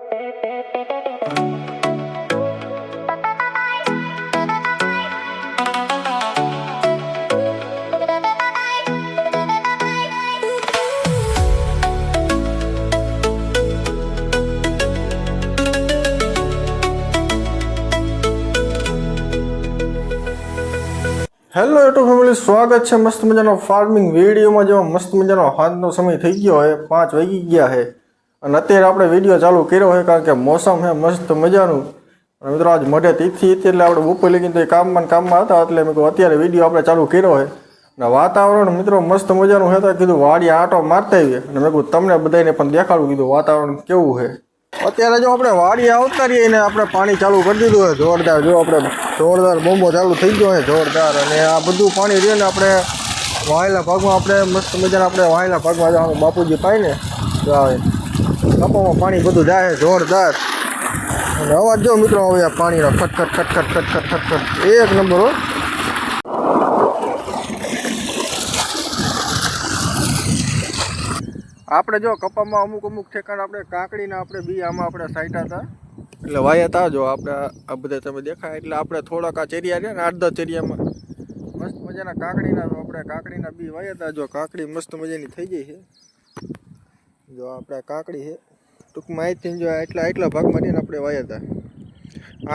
Hello YouTube family, સ્વાગત છે મસ્ત મજાનો ફાર્મિંગ વિડીયોમાં. જેમાં મસ્ત મજાનો હાથનો સમય થઈ ગયો છે, 5 વાગી ગયા છે અને અત્યારે આપણે વિડીયો ચાલુ કર્યો છે કારણ કે મોસમ છે મસ્ત મજાનું. અને મિત્રો આજ મોઢે તીથી હતી એટલે આપણે બપોર લગીને તો કામમાં હતા એટલે મેં કહ્યું અત્યારે વિડીયો આપણે ચાલુ કર્યો છે. અને વાતાવરણ મિત્રો મસ્ત મજાનું છે તો કીધું વાડી આંટો મારતા આવીએ અને મેં કહ્યું તમને બધાને પણ દેખાડું, કીધું વાતાવરણ કેવું છે. અત્યારે જો આપણે વાડી આવતા રહીએ ને આપણે પાણી ચાલુ કરી દીધું છે જોરદાર. જો આપણે જોરદાર બોમ્બો ચાલુ થઈ ગયો છે જોરદાર. અને આ બધું પાણી રહે ને આપણે વાયેલા ભાગમાં આપણે મસ્ત મજાના આપણે વાયેલા ભાગમાં જવાનું બાપુજી પાય ને તો આવે કપામાં પાણી બધું જાય જોરદાર. અને અવાજ જો મિત્રો હવે પાણીનો ખટખટ ખટખટ ખટખટ ખટખટ એક નંબર હો. આપણે જો કપામાં અમુક ઠેકાણ આપણે કાકડીના આપણે બી આમાં આપણે સાઈટા હતા એટલે વાયા હતા. જો આપણે આ બધા તમે દેખાય એટલે આપણે થોડાક આ ચેરિયા રહ્યા ને 8-10 ચેરિયામાં મસ્ત મજાના કાકડીના બી વાયા હતા. જો કાકડી મસ્ત મજાની થઈ ગઈ છે. જો આપણે કાકડી છે ટૂંકમાં અહીંથી જો એટલા ભાગમાં રહીને આપણે વાયા હતા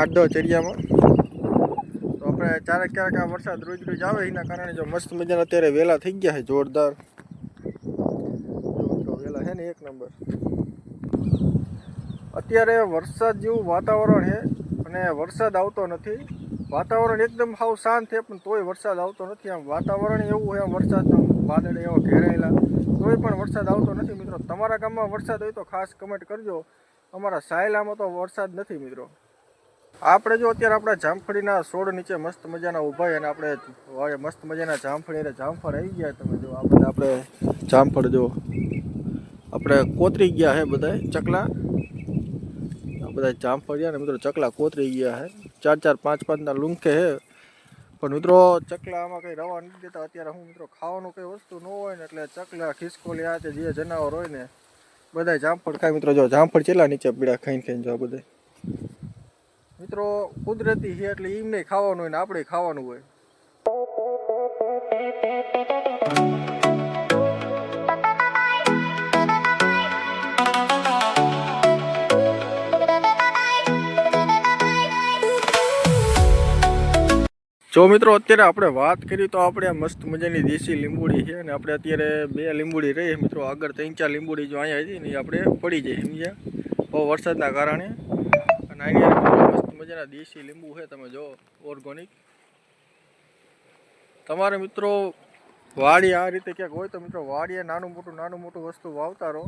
8-10 ચેરિયામાં. તો આપણે ક્યારેક આ વરસાદ રોજ આવે એના કારણે જો મસ્ત મજાના અત્યારે વહેલા થઈ ગયા છે જોરદાર. છે ને એક નંબર. અત્યારે વરસાદ જેવું વાતાવરણ છે અને વરસાદ આવતો નથી. વાતાવરણ એકદમ સાવ શાંત છે પણ તોય વરસાદ આવતો નથી. આમ વાતાવરણ એવું છે, આમ વરસાદનો વાદળ એવો ઘેરાયેલા તોય પણ વરસાદ આવતો નથી. મિત્રો તમારા ગામમાં વરસાદ હોય તો ખાસ કમેન્ટ કરજો. અમારા સાયલામાં તો વરસાદ નથી મિત્રો. આપણે જો અત્યારે આપણા જામફળીના છોડ નીચે મસ્ત મજાના ઊભા અને આપણે મસ્ત મજાના જામફળ આવી ગયા. તમે જો આપણે જામફળ જો આપણે કોતરી ગયા છે બધા ચકલા. આ બધા જામફળ ગયા ને મિત્રો ચકલા કોતરી ગયા છે 4-5 લૂંખે છે. પણ મિત્રો ચકલા આમાં કંઈ રવા નથી દેતા અત્યારે. હું મિત્રો ખાવાનું કંઈ વસ્તુ ન હોય ને એટલે ચકલા ખિસકોલી આ તે જે જનાવર હોય ને બધા જામફળ ખાય. મિત્રો જો જામફળ ચેલા નીચે પીડા ખાઈને જો બધા મિત્રો કુદરતી છે એટલે એમને ખાવાનું હોય ને આપણે ખાવાનું હોય. જો મિત્રો અત્યારે આપણે વાત કરી તો આપણે મસ્ત મજાની દેશી લીંબુડી છે અને આપણે અત્યારે 2 લીંબુડી રહી મિત્રો. આગળ 3-4 લીંબુડી જો અહીંયા હતી ને આપણે પડી જાય સમજ્યા બહુ વરસાદના કારણે. અને અહીંયા મસ્ત મજાના દેશી લીંબુ છે તમે જો ઓર્ગોનિક. તમારે મિત્રો વાડી આ રીતે ક્યાંક હોય તો મિત્રો વાડીએ નાનું મોટું વસ્તુ વાવતા રહો.